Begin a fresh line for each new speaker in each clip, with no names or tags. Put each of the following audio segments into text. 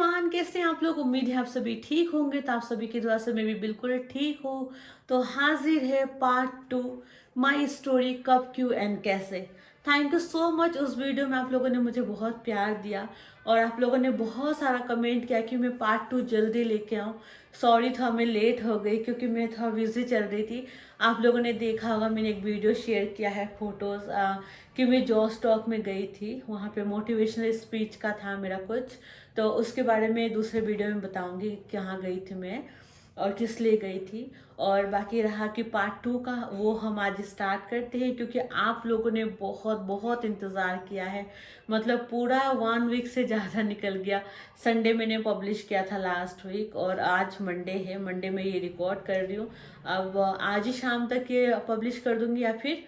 Everyone, कैसे हैं आप लोग। उम्मीद है आप सभी ठीक होंगे। तो आप सभी की दुआ से मैं भी बिल्कुल ठीक हूँ। तो हाजिर है पार्ट 2 माई स्टोरी कब क्यों एंड कैसे। Thank you so much. उस वीडियो में आप लोगों ने मुझे बहुत प्यार दिया और आप लोगों ने बहुत सारा कमेंट किया कि मैं पार्ट 2 जल्दी लेके आऊँ। सॉरी था मैं लेट हो गई क्योंकि मैं थोड़ा बिजी चल रही थी। आप लोगों ने देखा होगा मैंने एक वीडियो शेयर किया है फोटोज़ कि मैं जॉ स्टॉक में गई थी। वहाँ पे मोटिवेशनल स्पीच का था मेरा कुछ। तो उसके बारे में दूसरे वीडियो में बताऊंगी कहाँ गई थी मैं और किस लिए गई थी। और बाकी रहा कि पार्ट 2 का, वो हम आज स्टार्ट करते हैं क्योंकि आप लोगों ने बहुत बहुत इंतज़ार किया है। मतलब पूरा 1 वीक से ज़्यादा निकल गया। संडे मैंने पब्लिश किया था लास्ट वीक और आज मंडे है। मंडे में ये रिकॉर्ड कर रही हूँ। अब आज ही शाम तक ये पब्लिश कर दूंगी या फिर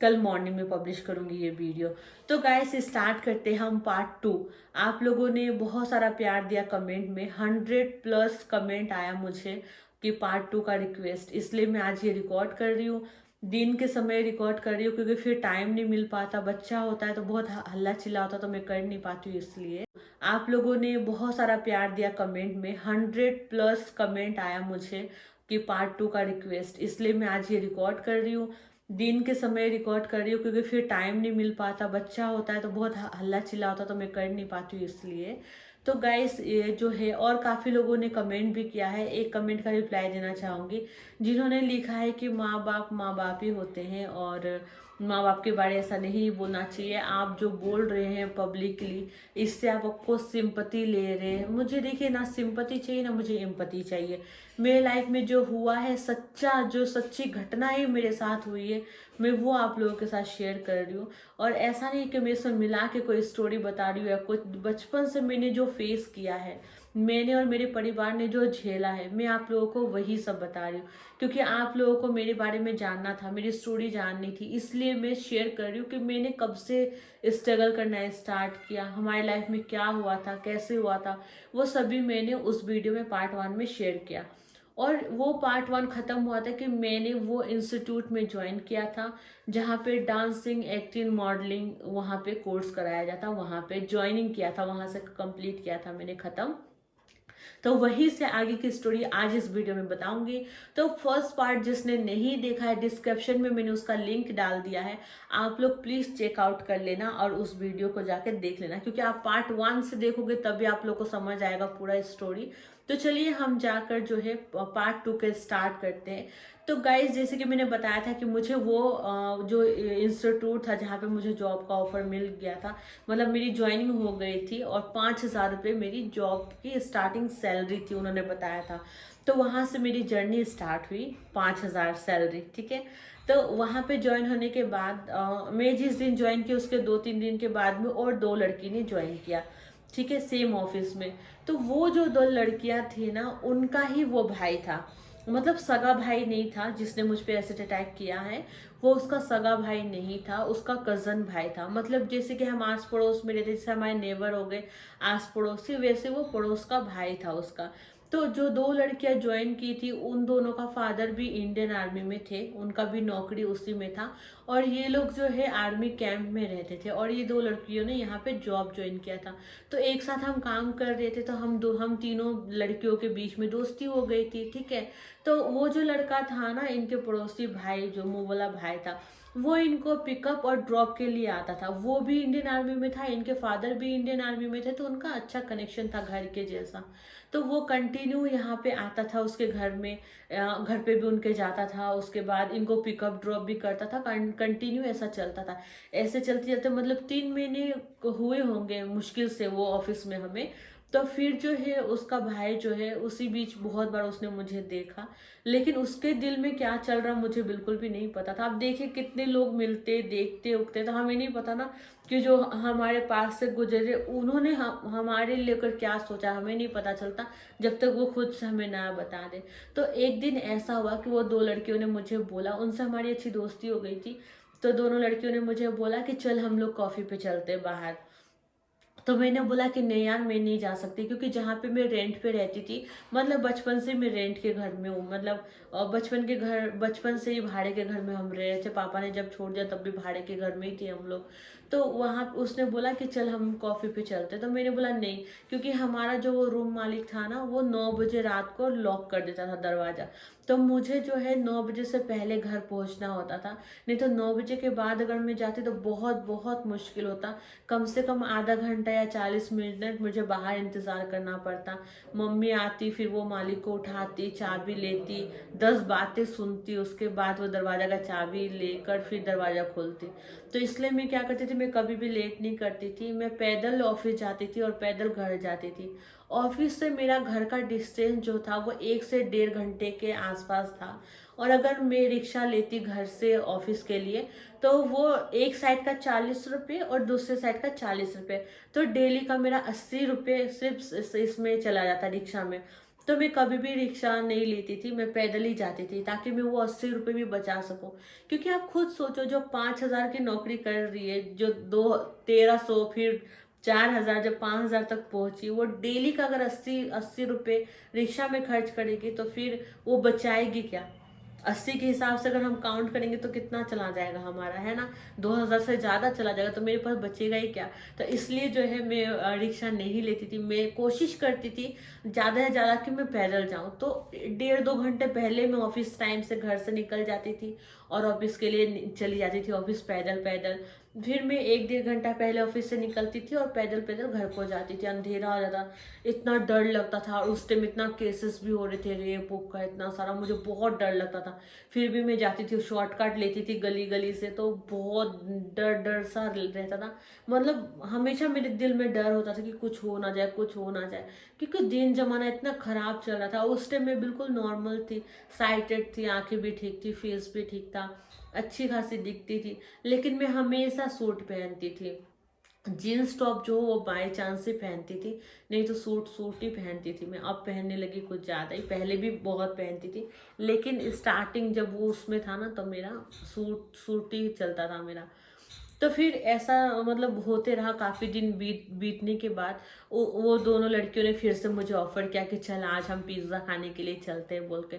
कल मॉर्निंग में पब्लिश करूंगी ये वीडियो। तो गाइस स्टार्ट करते हैं हम पार्ट 2। आप लोगों ने बहुत सारा प्यार दिया कमेंट में, 100+ कमेंट आया मुझे कि पार्ट 2 का रिक्वेस्ट, इसलिए मैं आज ये रिकॉर्ड कर रही हूँ। दिन के समय रिकॉर्ड कर रही हूँ क्योंकि फिर टाइम नहीं मिल पाता, बच्चा होता है तो बहुत हल्ला चिल्ला होता तो मैं कर नहीं पाती हूँ। इसलिए आप लोगों ने बहुत सारा प्यार दिया कमेंट में, 100+ कमेंट आया मुझे कि पार्ट 2 का रिक्वेस्ट, इसलिए मैं आज ये रिकॉर्ड कर रही हूँ। दिन के समय रिकॉर्ड कर रही हूँ क्योंकि फिर टाइम नहीं मिल पाता, बच्चा होता है तो बहुत हल्ला चिल्ला होता तो मैं कर नहीं पाती हूँ। इसलिए तो गाइस ये जो है, और काफ़ी लोगों ने कमेंट भी किया है। एक कमेंट का रिप्लाई देना चाहूँगी जिन्होंने लिखा है कि माँ बाप ही होते हैं और माँ बाप के बारे ऐसा नहीं बोलना चाहिए। आप जो बोल रहे हैं पब्लिकली, इससे आप आपको सिंपति ले रहे हैं। मुझे देखिए, ना सिंपति चाहिए ना मुझे एम्पति चाहिए। मेरे लाइफ में जो हुआ है, जो सच्ची घटनाएं मेरे साथ हुई है, मैं वो आप लोगों के साथ शेयर कर रही हूँ। और ऐसा नहीं कि मैं इसमें मिला के कोई स्टोरी बता रही हूँ या कुछ। बचपन से मैंने जो फेस किया है, मैंने और मेरे परिवार ने जो झेला है, मैं आप लोगों को वही सब बता रही हूँ क्योंकि आप लोगों को मेरे बारे में जानना था, मेरी स्टोरी जाननी थी। इसलिए मैं शेयर कर रही हूँ कि मैंने कब से स्ट्रगल करना स्टार्ट किया, हमारे लाइफ में क्या हुआ था, कैसे हुआ था, वो सभी मैंने उस वीडियो में पार्ट 1 में शेयर किया। और वो पार्ट 1 ख़त्म हुआ था कि मैंने वो इंस्टीट्यूट में ज्वाइन किया था जहाँ पे डांसिंग, एक्टिंग, मॉडलिंग वहाँ पे कोर्स कराया जाता, वहाँ पे ज्वाइनिंग किया था, वहाँ से कंप्लीट किया था मैंने, ख़त्म। तो वहीं से आगे की स्टोरी आज इस वीडियो में बताऊंगी। तो फर्स्ट पार्ट जिसने नहीं देखा है, डिस्क्रिप्शन में मैंने उसका लिंक डाल दिया है, आप लोग प्लीज चेकआउट कर लेना और उस वीडियो को जाके देख लेना क्योंकि आप पार्ट 1 से देखोगे तभी आप लोग को समझ आएगा पूरा स्टोरी। तो चलिए हम जाकर जो है पार्ट 2 के स्टार्ट करते हैं। तो गाइज, जैसे कि मैंने बताया था कि मुझे वो जो इंस्टीट्यूट था जहाँ पे मुझे जॉब का ऑफर मिल गया था, मतलब मेरी ज्वाइनिंग हो गई थी और 5,000 रुपये मेरी जॉब की स्टार्टिंग सैलरी थी, उन्होंने बताया था। तो वहाँ से मेरी जर्नी स्टार्ट हुई, 5,000 सैलरी, ठीक है। तो वहाँ पे ज्वाइन होने के बाद मैं जिस दिन ज्वाइन किया उसके 2-3 दिन के बाद में और 2 लड़की ने ज्वाइन किया, ठीक है, सेम ऑफिस में। तो वो जो 2 लड़कियां थी ना, उनका ही वो भाई था, मतलब सगा भाई नहीं था जिसने मुझ पे एसिड अटैक किया है। वो उसका सगा भाई नहीं था, उसका कजन भाई था। मतलब जैसे कि हम आस पड़ोस में रहते, जैसे हमारे नेबर हो गए आस पड़ोसी, वैसे वो पड़ोस का भाई था उसका। तो जो 2 लड़कियां ज्वाइन की थी, उन दोनों का फादर भी इंडियन आर्मी में थे, उनका भी नौकरी उसी में था। और ये लोग जो है आर्मी कैंप में रहते थे और ये 2 लड़कियों ने यहाँ पे जॉब ज्वाइन किया था। तो एक साथ हम काम कर रहे थे, तो हम तीनों लड़कियों के बीच में दोस्ती हो गई थी, ठीक है। तो वो जो लड़का था ना, इनके पड़ोसी भाई, जो मुंह वाला भाई था, वो इनको पिकअप और ड्रॉप के लिए आता था। वो भी इंडियन आर्मी में था, इनके फादर भी इंडियन आर्मी में थे, तो उनका अच्छा कनेक्शन था घर के जैसा। तो वो कंटिन्यू यहाँ पे आता था उसके घर में, घर पे भी उनके जाता था, उसके बाद इनको पिकअप ड्रॉप भी करता था, कंटिन्यू ऐसा चलता था। ऐसे चलते चलते मतलब 3 महीने हुए होंगे मुश्किल से वो ऑफिस में हमें। तो फिर जो है उसका भाई जो है, उसी बीच बहुत बार उसने मुझे देखा, लेकिन उसके दिल में क्या चल रहा मुझे बिल्कुल भी नहीं पता था। अब देखिए कितने लोग मिलते, देखते उगते, तो हमें नहीं पता ना कि जो हमारे पास से गुजरे उन्होंने हमारे लेकर क्या सोचा, हमें नहीं पता चलता जब तक वो खुद से हमें ना बता दे। तो एक दिन ऐसा हुआ कि वो 2 लड़कियों ने मुझे बोला, उनसे हमारी अच्छी दोस्ती हो गई थी। तो दोनों लड़कियों ने मुझे बोला कि चल हम लोग कॉफी पे चलते हैं बाहर। तो मैंने बोला कि नहीं यार, मैं नहीं जा सकती क्योंकि जहाँ पे मैं रेंट पे रहती थी, मतलब बचपन से मैं रेंट के घर में हूँ, मतलब बचपन से ही भाड़े के घर में हम रह रहे थे। पापा ने जब छोड़ दिया तब भी भाड़े के घर में ही थे हम लोग। तो वहाँ उसने बोला कि चल हम कॉफ़ी पे चलते, तो मैंने बोला नहीं, क्योंकि हमारा जो वो रूम मालिक था ना, वो 9 बजे रात को लॉक कर देता था दरवाज़ा। तो मुझे जो है 9 बजे से पहले घर पहुंचना होता था, नहीं तो 9 बजे के बाद अगर मैं जाती तो बहुत बहुत मुश्किल होता। कम से कम आधा घंटा या 40 मिनट मुझे बाहर इंतज़ार करना पड़ता। मम्मी आती, फिर वो मालिक को उठाती, चाबी लेती, 10 बातें सुनती, उसके बाद वो दरवाज़ा का चाबी लेकर फिर दरवाज़ा खोलती। तो इसलिए मैं क्या करती थी, मैं कभी भी लेट नहीं करती थी, मैं पैदल ऑफिस जाती थी और पैदल घर जाती थी। ऑफिस से मेरा घर का डिस्टेंस जो था वो 1 से 1.5 घंटे के आसपास था। और अगर मैं रिक्शा लेती घर से ऑफिस के लिए, तो वो एक साइड का 40 रुपये और दूसरे साइड का 40 रुपये, तो डेली का मेरा 80 रुपये सिर्फ इसमें चला जाता रिक्शा में। तो मैं कभी भी रिक्शा नहीं लेती थी, मैं पैदल ही जाती थी, ताकि मैं वो 80 रुपये भी बचा सकूं। क्योंकि आप खुद सोचो, जो 5,000 की नौकरी कर रही है, जो 1300, फिर 4,000, जब 5,000 तक पहुंची, वो डेली का अगर 80 80 रुपये रिक्शा में खर्च करेगी, तो फिर वो बचाएगी क्या? 80 के हिसाब से अगर हम काउंट करेंगे तो कितना चला जाएगा हमारा, है ना? 2,000 से ज़्यादा चला जाएगा, तो मेरे पास बचेगा ही क्या? तो इसलिए जो है मैं रिक्शा नहीं लेती थी। मैं कोशिश करती थी ज़्यादा से ज़्यादा कि मैं पैदल जाऊँ, तो 1.5 2 घंटे पहले मैं ऑफिस टाइम से घर से निकल जाती थी और ऑफिस के लिए चली जाती थी, ऑफिस पैदल पैदल। फिर मैं 1 1.5 घंटा पहले ऑफिस से निकलती थी और पैदल पैदल घर को जाती थी। अंधेरा हो जाता, इतना डर लगता था, और उस टाइम इतना केसेस भी हो रहे थे रेप वोप का, इतना सारा, मुझे बहुत डर लगता था। फिर भी मैं जाती थी, शॉर्टकट लेती थी गली गली से, तो बहुत डर डर सा रहता था। मतलब हमेशा मेरे दिल में डर होता था कि कुछ हो ना जाए, कुछ हो ना जाए, क्योंकि दिन जमाना इतना खराब चल रहा था। उस टाइम मैं बिल्कुल नॉर्मल थी, साइटेड थी, आंखें भी ठीक थी, फेस भी ठीक था, अच्छी खासी दिखती थी, लेकिन मैं हमेशा सूट पहनती थी। जीन्स टॉप जो वो बाय चांस से पहनती थी, नहीं तो सूट सूट ही पहनती थी मैं। अब पहनने लगी कुछ ज़्यादा ही, पहले भी बहुत पहनती थी, लेकिन स्टार्टिंग जब वो उसमें था ना, तो मेरा सूट सूट ही चलता था मेरा। तो फिर ऐसा मतलब होते रहा, काफ़ी दिन बीतने के बाद वो दोनों लड़कियों ने फिर से मुझे ऑफर किया कि चल आज हम पिज़्ज़ा खाने के लिए चलते हैं, बोल के।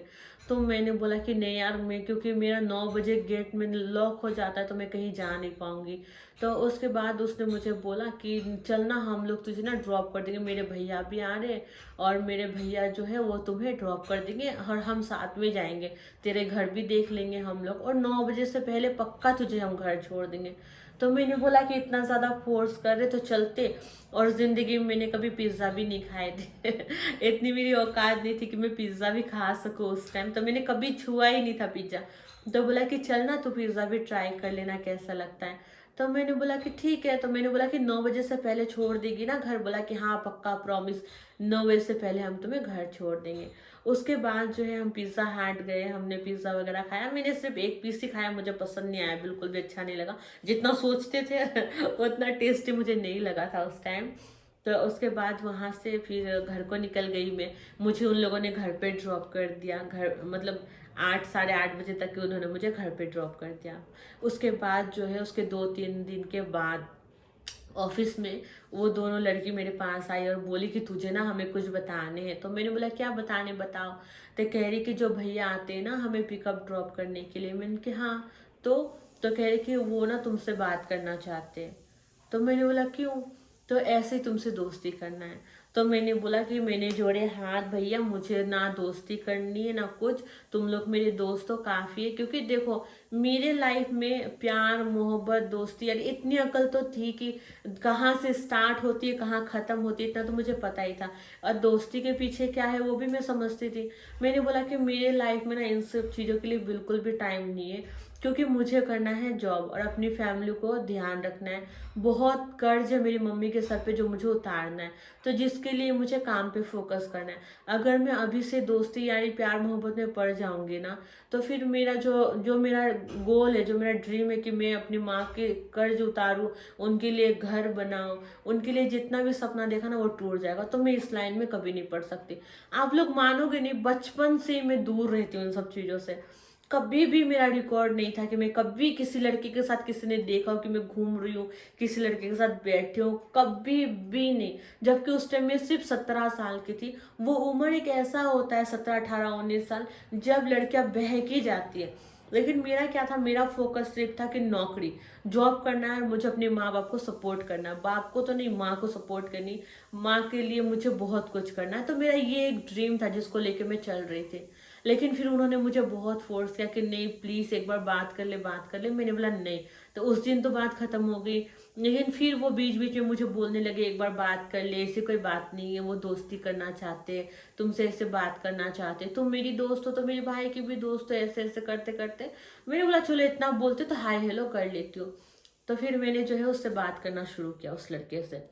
तो मैंने बोला कि नहीं यार, मैं, क्योंकि मेरा 9 बजे गेट में लॉक हो जाता है, तो मैं कहीं जा नहीं पाऊंगी। तो उसके बाद उसने मुझे बोला कि चलना, हम लोग तुझे ना ड्रॉप कर देंगे, मेरे भैया भी आ रहे हैं, और मेरे भैया जो है वो तुम्हें ड्रॉप कर देंगे, और हम साथ में जाएंगे, तेरे घर भी देख लेंगे हम लोग, और 9 बजे से पहले पक्का तुझे हम घर छोड़ देंगे। तो मैंने बोला कि इतना ज़्यादा फोर्स कर रहे तो चलते। और ज़िंदगी में मैंने कभी पिज़्ज़ा भी नहीं खाए थे इतनी मेरी औकात नहीं थी कि मैं पिज़्ज़ा भी खा सकूँ उस टाइम, तो मैंने कभी छुआ ही नहीं था पिज़्ज़ा। तो बोला कि चल ना, तू पिज़्ज़ा भी ट्राई कर लेना कैसा लगता है। तो मैंने बोला कि ठीक है। तो मैंने बोला कि 9 बजे से पहले छोड़ देगी ना घर? बोला कि हाँ पक्का, प्रॉमिस, 9 बजे से पहले हम तुम्हें घर छोड़ देंगे। उसके बाद जो है हम पिज़्ज़ा हट गए, हमने पिज़्ज़ा वगैरह खाया। मैंने सिर्फ एक पीस ही खाया, मुझे पसंद नहीं आया, बिल्कुल भी अच्छा नहीं लगा, जितना सोचते थे उतना टेस्टी मुझे नहीं लगा था उस टाइम। तो उसके बाद वहाँ से फिर घर को निकल गई मैं। मुझे उन लोगों ने घर पे ड्रॉप कर दिया, घर मतलब 8 साढ़े 8 बजे तक के उन्होंने मुझे घर पे ड्रॉप कर दिया। उसके बाद जो है उसके 2 3 दिन के बाद ऑफिस में वो दोनों लड़की मेरे पास आई और बोली कि तुझे ना हमें कुछ बताने हैं। तो मैंने बोला क्या बताने, बताओ। तो कह रही कि जो भैया आते हैं ना हमें पिकअप ड्रॉप करने के लिए। मैंने कि हाँ। तो तो कह रही कि वो ना तुमसे बात करना चाहते हैं। तो मैंने बोला क्यों? तो ऐसे ही तुमसे दोस्ती करना है। तो मैंने बोला कि मैंने जोड़े हाथ भैया, मुझे ना दोस्ती करनी है ना कुछ, तुम लोग मेरे दोस्त तो काफ़ी है। क्योंकि देखो, मेरे लाइफ में प्यार मोहब्बत दोस्ती यानी इतनी अकल तो थी कि कहाँ से स्टार्ट होती है कहाँ ख़त्म होती है, इतना तो मुझे पता ही था। और दोस्ती के पीछे क्या है वो भी मैं समझती थी। मैंने बोला कि मेरे लाइफ में ना इन सब चीज़ों के लिए बिल्कुल भी टाइम नहीं है, क्योंकि मुझे करना है जॉब और अपनी फैमिली को ध्यान रखना है। बहुत कर्ज है मेरी मम्मी के सर पे जो मुझे उतारना है, तो जिसके लिए मुझे काम पे फोकस करना है। अगर मैं अभी से दोस्ती यानी प्यार मोहब्बत में पड़ जाऊंगी ना, तो फिर मेरा जो जो मेरा गोल है, जो मेरा ड्रीम है कि मैं अपनी माँ के कर्ज उतारूँ, उनके लिए घर बनाऊँ, उनके लिए जितना भी सपना देखा ना वो टूट जाएगा। तो मैं इस लाइन में कभी नहीं पड़ सकती। आप लोग मानोगे नहीं, बचपन से ही मैं दूर रहती हूँ उन सब चीज़ों से। कभी भी मेरा रिकॉर्ड नहीं था कि मैं कभी किसी लड़के के साथ, किसी ने देखा हो कि मैं घूम रही हूँ, किसी लड़के के साथ बैठी हूँ, कभी भी नहीं। जबकि उस टाइम में सिर्फ 17 साल की थी। वो उम्र एक ऐसा होता है, 17 18 19 साल, जब लड़कियां बहकी जाती है। लेकिन मेरा क्या था, मेरा फोकस सिर्फ था कि नौकरी, जॉब करना है और मुझे अपने माँ बाप को सपोर्ट करना है, बाप को तो नहीं, माँ को सपोर्ट करनी, माँ के लिए मुझे बहुत कुछ करना है। तो मेरा ये एक ड्रीम था जिसको लेके मैं चल रही थी। लेकिन फिर उन्होंने मुझे बहुत फोर्स किया कि नहीं प्लीज एक बार बात कर ले, बात कर ले। मैंने बोला नहीं। तो उस दिन तो बात खत्म हो गई। लेकिन फिर वो बीच बीच में मुझे बोलने लगे एक बार बात कर ले, ऐसी कोई बात नहीं है, वो दोस्ती करना चाहते, तुमसे ऐसे बात करना चाहते, तुम मेरी दोस्त हो तो मेरे भाई की भी दोस्त हो, ऐसे ऐसे करते करते मैंने बोला चलो इतना बोलते तो हाय हेलो कर लेती हूँ। तो फिर मैंने जो है उससे बात करना शुरू किया, उस लड़के से।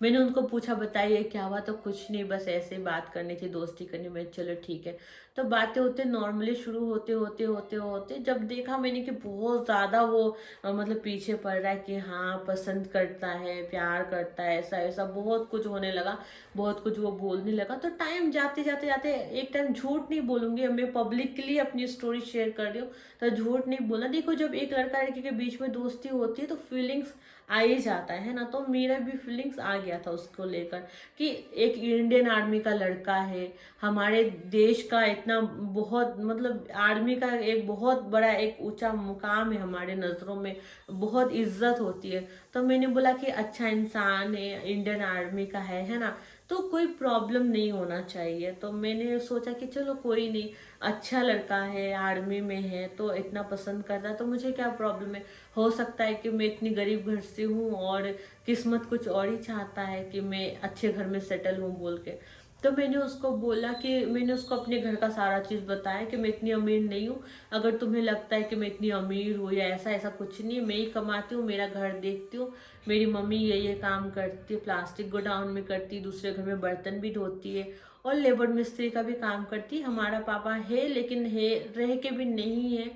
मैंने उनको पूछा बताइए क्या हुआ, तो कुछ नहीं, बस ऐसे ही बात करनी थी, दोस्ती करनी। मैं चलो ठीक है। तो बातें होते नॉर्मली शुरू होते होते होते होते जब देखा मैंने कि बहुत ज़्यादा वो मतलब पीछे पड़ रहा है, कि हाँ पसंद करता है, प्यार करता है, ऐसा ऐसा बहुत कुछ होने लगा, बहुत कुछ वो बोलने लगा। तो टाइम जाते जाते जाते एक टाइम, झूठ नहीं बोलूंगी, मैं पब्लिकली अपनी स्टोरी शेयर कर रही हूँ तो झूठ नहीं बोलना। देखो जब एक लड़का लड़की के बीच में दोस्ती होती है तो फीलिंग्स आ ही जाता है ना। तो मेरा भी फीलिंग्स आ गया था उसको लेकर कि एक इंडियन आर्मी का लड़का है, हमारे देश का इतना बहुत मतलब आर्मी का एक बहुत बड़ा एक ऊंचा मुकाम है हमारे नज़रों में, बहुत इज्जत होती है। तो मैंने बोला कि अच्छा इंसान है, इंडियन आर्मी का है ना, तो कोई प्रॉब्लम नहीं होना चाहिए। तो मैंने सोचा कि चलो कोई नहीं, अच्छा लड़का है, आर्मी में है, तो इतना पसंद करता है तो मुझे क्या प्रॉब्लम है। हो सकता है कि मैं इतनी गरीब घर से हूँ और किस्मत कुछ और ही चाहता है कि मैं अच्छे घर में सेटल हूँ बोल के। तो मैंने उसको बोला कि मैंने उसको अपने घर का सारा चीज़ बताया कि मैं इतनी अमीर नहीं हूँ, अगर तुम्हें लगता है कि मैं इतनी अमीर हूँ या ऐसा ऐसा कुछ नहीं, मैं ही कमाती हूँ, मेरा घर देखती हूँ, मेरी मम्मी ये काम करती है, प्लास्टिक गोडाउन में करती है, दूसरे घर में बर्तन भी धोती है और लेबर मिस्त्री का भी काम करती है, हमारा पापा है लेकिन है रह के भी नहीं है,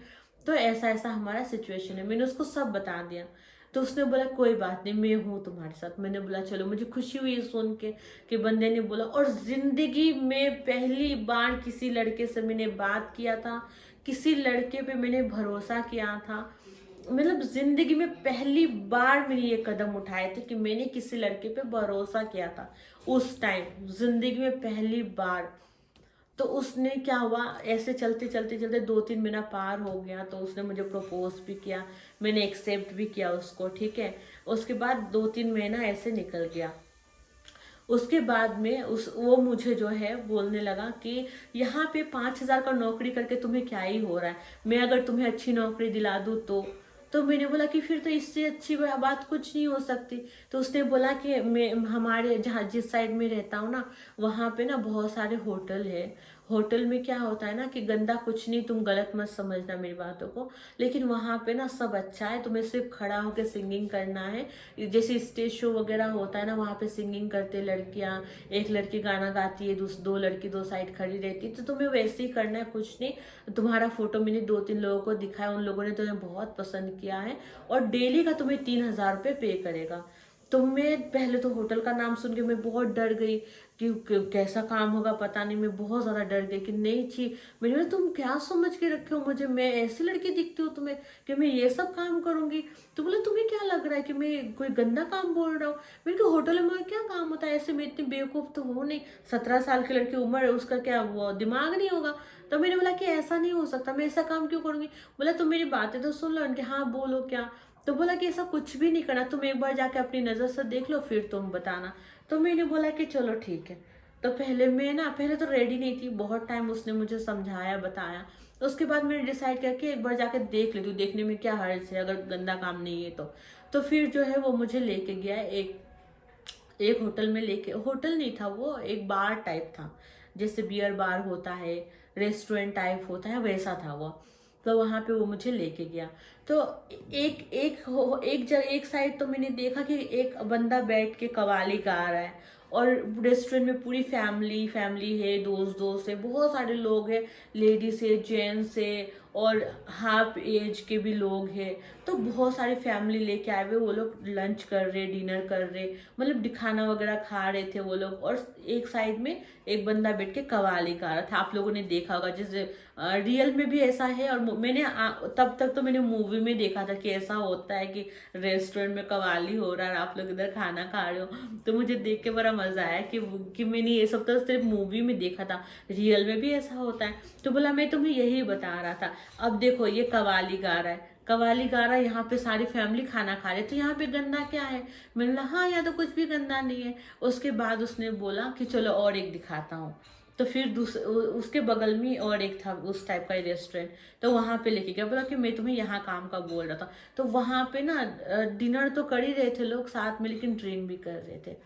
तो ऐसा ऐसा हमारा सिचुएशन है। मैंने उसको सब बता दिया। तो उसने बोला कोई बात नहीं, मैं हूँ तुम्हारे साथ। मैंने बोला चलो। मुझे खुशी हुई सुन के कि बंदे ने बोला। और जिंदगी में पहली बार किसी लड़के से मैंने बात किया था, किसी लड़के पे मैंने भरोसा किया था, मतलब जिंदगी में पहली बार मैंने ये कदम उठाए थे कि मैंने किसी लड़के पे भरोसा किया था। उस टाइम जिंदगी में पहली बार। तो उसने क्या हुआ, ऐसे चलते चलते चलते 2-3 महीना पार हो गया तो उसने मुझे प्रपोज भी किया, मैंने एक्सेप्ट भी किया उसको, ठीक है। उसके बाद 2-3 महीना ऐसे निकल गया। उसके बाद में उस वो मुझे जो है बोलने लगा कि यहाँ पे 5,000 का नौकरी करके तुम्हें क्या ही हो रहा है, मैं अगर तुम्हें अच्छी नौकरी दिला दूँ तो मैंने बोला कि फिर तो इससे अच्छी बात कुछ नहीं हो सकती। तो उसने बोला कि मैं हमारे जहाँ जिस साइड में रहता हूँ ना, वहाँ पे ना बहुत सारे होटल है। होटल में क्या होता है ना कि गंदा कुछ नहीं, तुम गलत मत समझना मेरी बातों को, लेकिन वहाँ पे ना सब अच्छा है, तुम्हें सिर्फ खड़ा होकर सिंगिंग करना है। जैसे स्टेज शो वगैरह होता है ना, वहाँ पे सिंगिंग करते लड़कियाँ, एक लड़की गाना गाती है, दो लड़की दो साइड खड़ी रहती है, तो तुम्हें वैसे ही करना है, कुछ नहीं। तुम्हारा फोटो मैंने 2-3 लोगों को दिखाया, उन लोगों ने तुम्हें बहुत पसंद किया है और डेली का तुम्हें 3,000 रुपये पे करेगा। तो मैं पहले तो होटल का नाम सुन के मैं बहुत डर गई कि कैसा काम होगा पता नहीं, मैं बहुत ज़्यादा डर गई कि नहीं छी। मैंने बोला तुम क्या समझ के रखे हो मुझे, मैं ऐसी लड़की दिखती हूँ तुम्हें कि मैं ये सब काम करूंगी। तो बोले तुम्हें क्या लग रहा है कि मैं कोई गंदा काम बोल रहा हूँ। मैंने कहा होटल में क्या काम होता है, ऐसे मैं इतनी बेवकूफ़ तो हो नहीं, 17 साल की लड़की उम्र है, उसका क्या वो दिमाग नहीं होगा। तो मैंने बोला कि ऐसा नहीं हो सकता, मैं ऐसा काम क्यों करूंगी। बोला तुम मेरी बातें तो सुन लो। उनके हाँ बोलो क्या। तो बोला कि ऐसा कुछ भी नहीं करना, तुम एक बार जाके अपनी नज़र से देख लो फिर तुम बताना। तो मैंने बोला कि चलो ठीक है। तो पहले तो रेडी नहीं थी, बहुत टाइम उसने मुझे समझाया बताया। उसके बाद मैंने डिसाइड किया कि एक बार जाके देख लेती हूँ, देखने में क्या हर्ज है अगर गंदा काम नहीं है तो फिर जो है वो मुझे लेके गया एक एक होटल में, लेके होटल नहीं था वो, एक बार टाइप था, जैसे बियर बार होता है, रेस्टोरेंट टाइप होता है, वैसा था वो। तो वहाँ पे वो मुझे लेके गया। तो एक साइड तो मैंने देखा कि एक बंदा बैठ के कव्वाली गा रहा है और रेस्टोरेंट में पूरी फैमिली फैमिली है, दोस्त दोस्त है, बहुत सारे लोग हैं, लेडीज है, जेंट्स है और हाफ एज के भी लोग हैं। तो बहुत सारी फैमिली लेके आए हुए, वो लोग लंच कर रहे, डिनर कर रहे, मतलब खाना वगैरह खा रहे थे वो लोग। और एक साइड में एक बंदा बैठ के कव्वाली गा रहा था, आप लोगों ने देखा होगा, जैसे रियल में भी ऐसा है। और मैंने तब तक तो मैंने मूवी मूवी में देखा था कि ऐसा होता है कि रेस्टोरेंट में कवाली हो रहा है, आप लोग इधर खाना खा रहे हो। तो मुझे देख के बड़ा मजा आया कि मैंने ये सब तो सिर्फ मूवी में देखा था, रियल में भी ऐसा होता है। तो बोला मैं तुम्हें यही बता रहा था। अब देखो ये कवाली गा रहा है, कवाली गा रहा है, यहाँ पे सारी फैमिली खाना खा रही है, तो यहाँ पे गंदा क्या है? मैंने बोला हाँ यहाँ तो कुछ भी गंदा नहीं है। उसके बाद उसने बोला कि चलो और एक दिखाता हूँ। तो फिर उसके बगल में और एक था उस टाइप का रेस्टोरेंट, तो वहां पे लेके गया, बोला कि मैं तुम्हें यहाँ काम का बोल रहा था। तो वहां पे ना डिनर तो कर ही रहे थे लोग साथ में, लेकिन ड्रिंक भी कर रहे थे।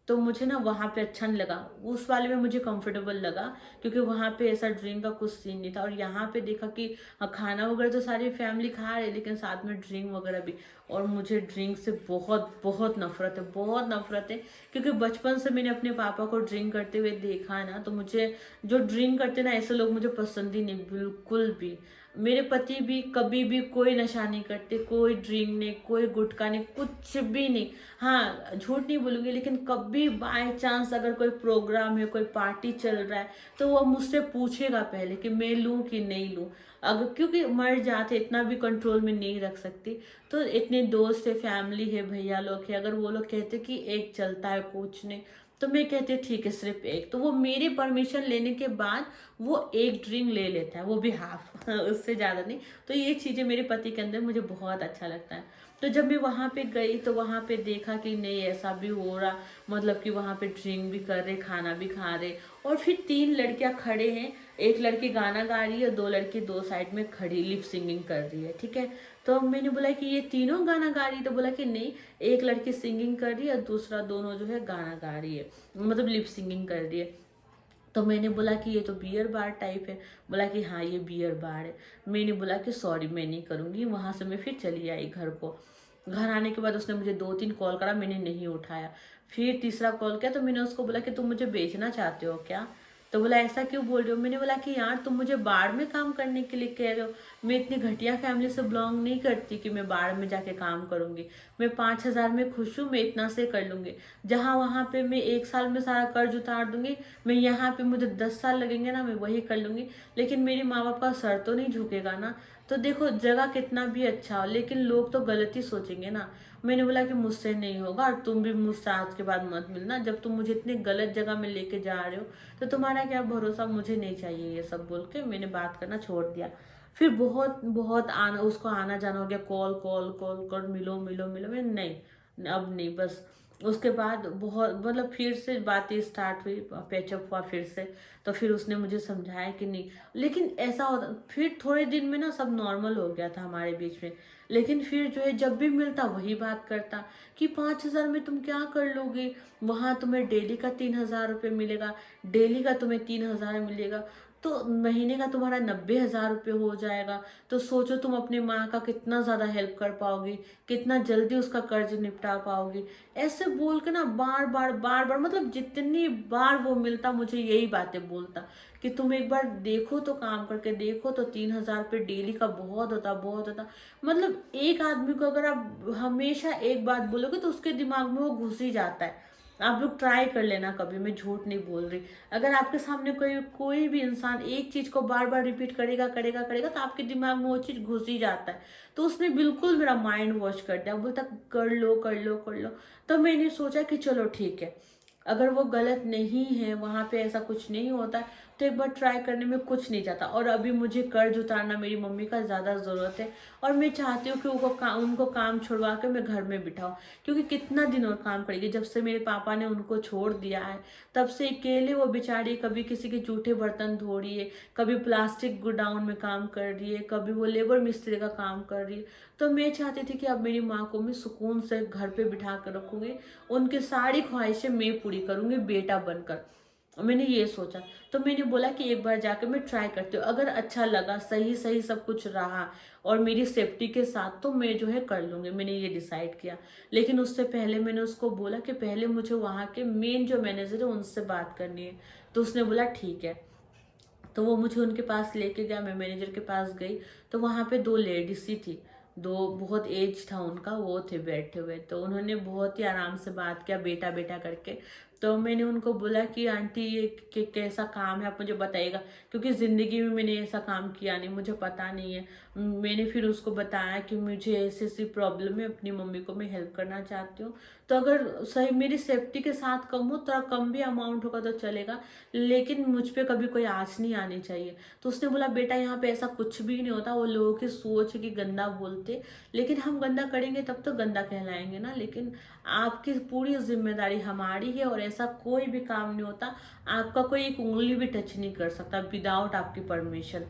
तो मुझे ना वहाँ पे अच्छा नहीं लगा, उस वाले में मुझे कंफर्टेबल लगा, क्योंकि वहाँ पे ऐसा ड्रिंक का कुछ सीन नहीं था। और यहाँ पे देखा कि हाँ, खाना वगैरह तो सारी फैमिली खा रही, लेकिन साथ में ड्रिंक वगैरह भी। और मुझे ड्रिंक से बहुत बहुत नफरत है, बहुत नफरत है। क्योंकि बचपन से मैंने अपने पापा को ड्रिंक करते हुए देखा है ना, तो मुझे जो ड्रिंक करते ना ऐसे लोग मुझे पसंद ही नहीं, बिल्कुल भी। मेरे पति भी कभी भी कोई नशा नहीं करते, कोई ड्रिंक नहीं, कोई गुटखा नहीं, कुछ भी नहीं। हाँ झूठ नहीं बोलूंगी, लेकिन कभी बाय चांस अगर कोई प्रोग्राम है, कोई पार्टी चल रहा है, तो वो मुझसे पूछेगा पहले कि मैं लूं कि नहीं लूं। अगर क्योंकि मर जाते, इतना भी कंट्रोल में नहीं रख सकती। तो इतने दोस्त है, फैमिली है, भैया लोग है, अगर वो लोग कहते कि एक चलता है कुछ नहीं, तो मैं कहती ठीक है सिर्फ एक, तो वो मेरे परमिशन लेने के बाद वो एक ड्रिंक ले लेता है, वो भी हाफ उससे ज़्यादा नहीं। तो ये चीज़ें मेरे पति के अंदर मुझे बहुत अच्छा लगता है। तो जब मैं वहाँ पे गई तो वहाँ पे देखा कि नहीं ऐसा भी हो रहा, मतलब कि वहाँ पे ड्रिंक भी कर रहे, खाना भी खा रहे। और फिर 3 लड़कियाँ खड़े हैं, एक लड़की गाना गा रही है, 2 लड़की 2 साइड में खड़ी लिप सिंगिंग कर रही है, ठीक है। तो मैंने बोला कि ये तीनों गाना गा रही है, तो बोला कि नहीं, एक लड़की सिंगिंग कर रही है और दूसरा दोनों जो है गाना गा रही है, मतलब लिप सिंगिंग कर रही है। तो मैंने बोला कि ये तो बियर बार टाइप है। बोला कि हाँ ये बियर बार है। मैंने बोला कि सॉरी मैं नहीं करूँगी। वहाँ से मैं फिर चली आई घर को। घर आने के बाद उसने मुझे 2-3 कॉल करा, मैंने नहीं उठाया। फिर तीसरा कॉल किया तो मैंने उसको बोला कि तुम मुझे बेचना चाहते हो क्या? तो बोला ऐसा क्यों बोल रहे हो? मैंने बोला कि यार तुम मुझे बाढ़ में काम करने के लिए कह रहे हो। मैं इतनी घटिया फैमिली से बिलोंग नहीं करती कि मैं बाढ़ में जाके काम करूंगी। मैं 5,000 में खुश हूँ, मैं इतना से कर लूंगी। जहाँ वहाँ पे मैं 1 साल में सारा कर्ज उतार दूंगी, मैं यहाँ पे मुझे 10 साल लगेंगे ना, मैं वही कर लूंगी। लेकिन मेरे माँ बाप का सर तो नहीं झुकेगा ना। तो देखो जगह कितना भी अच्छा हो, लेकिन लोग तो गलत ही सोचेंगे ना। मैंने बोला कि मुझसे नहीं होगा, और तुम भी मुझसे आज के बाद मत मिलना। जब तुम मुझे इतनी गलत जगह में लेके जा रहे हो तो तुम्हारा क्या भरोसा, मुझे नहीं चाहिए। ये सब बोल के मैंने बात करना छोड़ दिया। फिर बहुत बहुत आना, उसको आना जाना हो गया, कॉल कॉल कॉल कर, मिलो मिलो मिलो। मैं नहीं, अब नहीं, बस। उसके बाद बहुत मतलब फिर से बातें स्टार्ट हुई, पैचअप हुआ फिर से। तो फिर उसने मुझे समझाया कि नहीं, लेकिन ऐसा होता फिर थोड़े दिन में ना सब नॉर्मल हो गया था हमारे बीच में। लेकिन फिर जो है जब भी मिलता वही बात करता कि 5,000 में तुम क्या कर लोगे, वहाँ तुम्हें डेली का 3,000 रुपये मिलेगा, डेली का तुम्हें 3,000 मिलेगा, तो महीने का तुम्हारा 90,000 रुपये हो जाएगा। तो सोचो तुम अपने माँ का कितना ज़्यादा हेल्प कर पाओगी, कितना जल्दी उसका कर्ज निपटा पाओगी। ऐसे बोल के ना बार बार बार बार, मतलब जितनी बार वो मिलता मुझे यही बातें बोलता कि तुम एक बार देखो तो, काम करके देखो तो, 3,000 रुपये डेली का बहुत होता, बहुत होता। मतलब एक आदमी को अगर आप हमेशा एक बात बोलोगे तो उसके दिमाग में वो घुस ही जाता है। आप लोग ट्राई कर लेना कभी, मैं झूठ नहीं बोल रही। अगर आपके सामने कोई कोई भी इंसान एक चीज को बार बार रिपीट करेगा करेगा करेगा, तो आपके दिमाग में वो चीज घुस ही जाता है। तो उसने बिल्कुल मेरा माइंड वॉश कर दिया, बोलता कर लो कर लो कर लो। तो मैंने सोचा कि चलो ठीक है, अगर वो गलत नहीं है, वहां पे ऐसा कुछ नहीं होता है, तो एक बार ट्राई करने में कुछ नहीं जाता। और अभी मुझे कर्ज उतारना मेरी मम्मी का ज़्यादा ज़रूरत है, और मैं चाहती हूँ कि उनको काम छुड़वा के मैं घर में बिठाऊँ। क्योंकि कितना दिन और काम करेगी, जब से मेरे पापा ने उनको छोड़ दिया है तब से अकेले वो बेचारी कभी किसी के जूठे बर्तन धो रही है, कभी प्लास्टिक गोडाउन में काम कर रही है, कभी वो लेबर मिस्त्री का काम कर रही है। तो मैं चाहती थी कि अब मेरी माँ को मैं सुकून से घर पे बिठा कर रखूँगी, उनकी सारी ख्वाहिशें मैं पूरी करूँगी बेटा बनकर। मैंने ये सोचा। तो मैंने बोला कि एक बार जाकर मैं ट्राई करती हूँ, अगर अच्छा लगा, सही सही सब कुछ रहा और मेरी सेफ्टी के साथ, तो मैं जो है कर लूँगी। मैंने ये डिसाइड किया। लेकिन उससे पहले मैंने उसको बोला कि पहले मुझे वहाँ के मेन जो मैनेजर है उनसे बात करनी है। तो उसने बोला ठीक है। तो वो मुझे उनके पास लेके गया, मैं मैनेजर के पास गई। तो वहाँ पे 2 लेडीज ही थी, 2 बहुत एज था उनका, वो थे बैठे हुए। तो उन्होंने बहुत ही आराम से बात किया, बेटा बेटा करके। तो मैंने उनको बोला कि आंटी ये कैसा काम है, आप मुझे बताइएगा, क्योंकि ज़िंदगी में मैंने ऐसा काम किया नहीं, मुझे पता नहीं है। मैंने फिर उसको बताया कि मुझे ऐसी ऐसी प्रॉब्लम है, अपनी मम्मी को मैं हेल्प करना चाहती हूँ। तो अगर सही मेरी सेफ्टी के साथ कम हो, थोड़ा कम भी अमाउंट होगा तो चलेगा, लेकिन मुझ पे कभी कोई आँच नहीं आनी चाहिए। तो उसने बोला बेटा यहाँ पे ऐसा कुछ भी नहीं होता, वो लोगों की सोच है कि गंदा बोलते, लेकिन हम गंदा करेंगे तब तो गंदा कहलाएंगे ना, लेकिन आपकी पूरी जिम्मेदारी हमारी है और ऐसा कोई भी काम नहीं होता, आपका कोई एक उंगली भी टच नहीं कर सकता विदाउट आपकी परमिशन।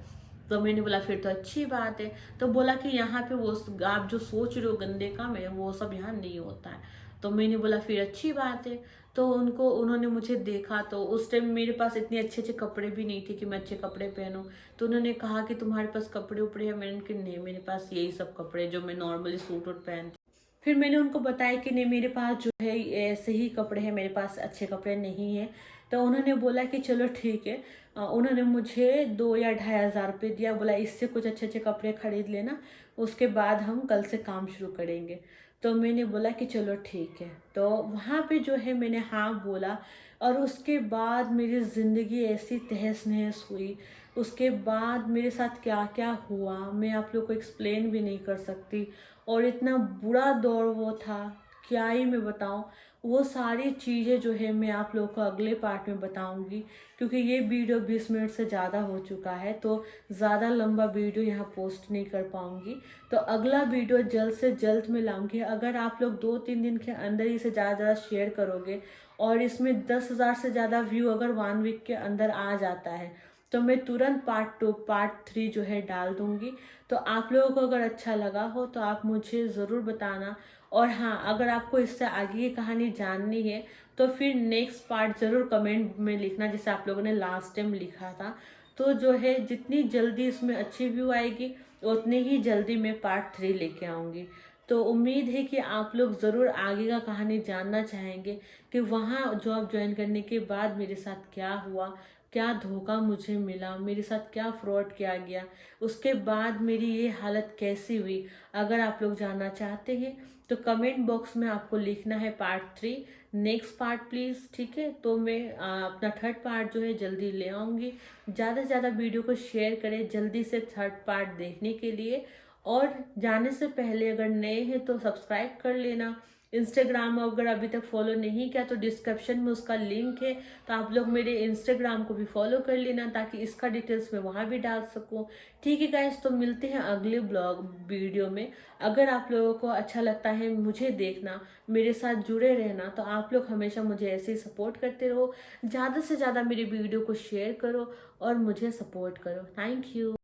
तो मैंने बोला फिर तो अच्छी बात है। तो बोला कि यहाँ पे वो आप जो सोच रहे हो गंदे काम है वो सब यहाँ नहीं होता है। तो मैंने बोला फिर अच्छी बात है। तो उन्होंने मुझे देखा, तो उस टाइम मेरे पास इतने अच्छे अच्छे कपड़े भी नहीं थे कि मैं अच्छे कपड़े पहनूं। तो उन्होंने कहा कि तुम्हारे पास कपड़े उपड़े हैं? मैंने कहा नहीं, मेरे पास यही सब कपड़े जो मैं नॉर्मली सूट वूट पहनती। फिर मैंने उनको बताया कि नहीं, मेरे पास जो है ऐसे ही कपड़े हैं, मेरे पास अच्छे कपड़े नहीं हैं। तो उन्होंने बोला कि चलो ठीक है। उन्होंने मुझे 2 या 2,500 रुपये दिया, बोला इससे कुछ अच्छे अच्छे कपड़े खरीद लेना, उसके बाद हम कल से काम शुरू करेंगे। तो मैंने बोला कि चलो ठीक है। तो वहाँ पे जो है मैंने हाँ बोला, और उसके बाद मेरी ज़िंदगी ऐसी तहस नहस हुई। उसके बाद मेरे साथ क्या क्या हुआ मैं आप लोग को एक्सप्लेन भी नहीं कर सकती। और इतना बुरा दौर वो था, क्या ही मैं बताऊं। वो सारी चीज़ें जो है मैं आप लोगों को अगले पार्ट में बताऊंगी, क्योंकि ये वीडियो 20 मिनट से ज़्यादा हो चुका है, तो ज़्यादा लंबा वीडियो यहाँ पोस्ट नहीं कर पाऊंगी। तो अगला वीडियो जल्द से जल्द मैं लाऊंगी। अगर आप लोग 2-3 दिन के अंदर इसे ज़्यादा ज़्यादा शेयर करोगे और इसमें 10,000 से ज़्यादा व्यू अगर 1 वीक के अंदर आ जाता है, तो मैं तुरंत पार्ट 2 पार्ट 3 जो है डाल दूंगी। तो आप लोगों को अगर अच्छा लगा हो तो आप मुझे ज़रूर बताना। और हाँ, अगर आपको इससे आगे की कहानी जाननी है तो फिर नेक्स्ट पार्ट ज़रूर कमेंट में लिखना, जैसे आप लोगों ने लास्ट टाइम लिखा था। तो जो है जितनी जल्दी इसमें अच्छी व्यू आएगी उतनी ही जल्दी मैं पार्ट 3 लेके आऊँगी। तो उम्मीद है कि आप लोग ज़रूर आगे का कहानी जानना चाहेंगे कि वहाँ जॉब ज्वाइन करने के बाद मेरे साथ क्या हुआ, क्या धोखा मुझे मिला, मेरे साथ क्या फ्रॉड किया गया, उसके बाद मेरी ये हालत कैसी हुई। अगर आप लोग जानना चाहते हैं तो कमेंट बॉक्स में आपको लिखना है पार्ट 3, नेक्स्ट पार्ट प्लीज़, ठीक है। तो मैं अपना थर्ड पार्ट जो है जल्दी ले आऊँगी। ज़्यादा से ज़्यादा वीडियो को शेयर करें जल्दी से थर्ड पार्ट देखने के लिए। और जाने से पहले अगर नए हैं तो सब्सक्राइब कर लेना। इंस्टाग्राम अगर अभी तक फॉलो नहीं किया तो डिस्क्रिप्शन में उसका लिंक है, तो आप लोग मेरे इंस्टाग्राम को भी फॉलो कर लेना, ताकि इसका डिटेल्स मैं वहाँ भी डाल सकूँ। ठीक है गाइस, तो मिलते हैं अगले ब्लॉग वीडियो में। अगर आप लोगों को अच्छा लगता है मुझे देखना, मेरे साथ जुड़े रहना, तो आप लोग हमेशा मुझे ऐसे ही सपोर्ट करते रहो। ज़्यादा से ज़्यादा मेरी वीडियो को शेयर करो और मुझे सपोर्ट करो। Thank you.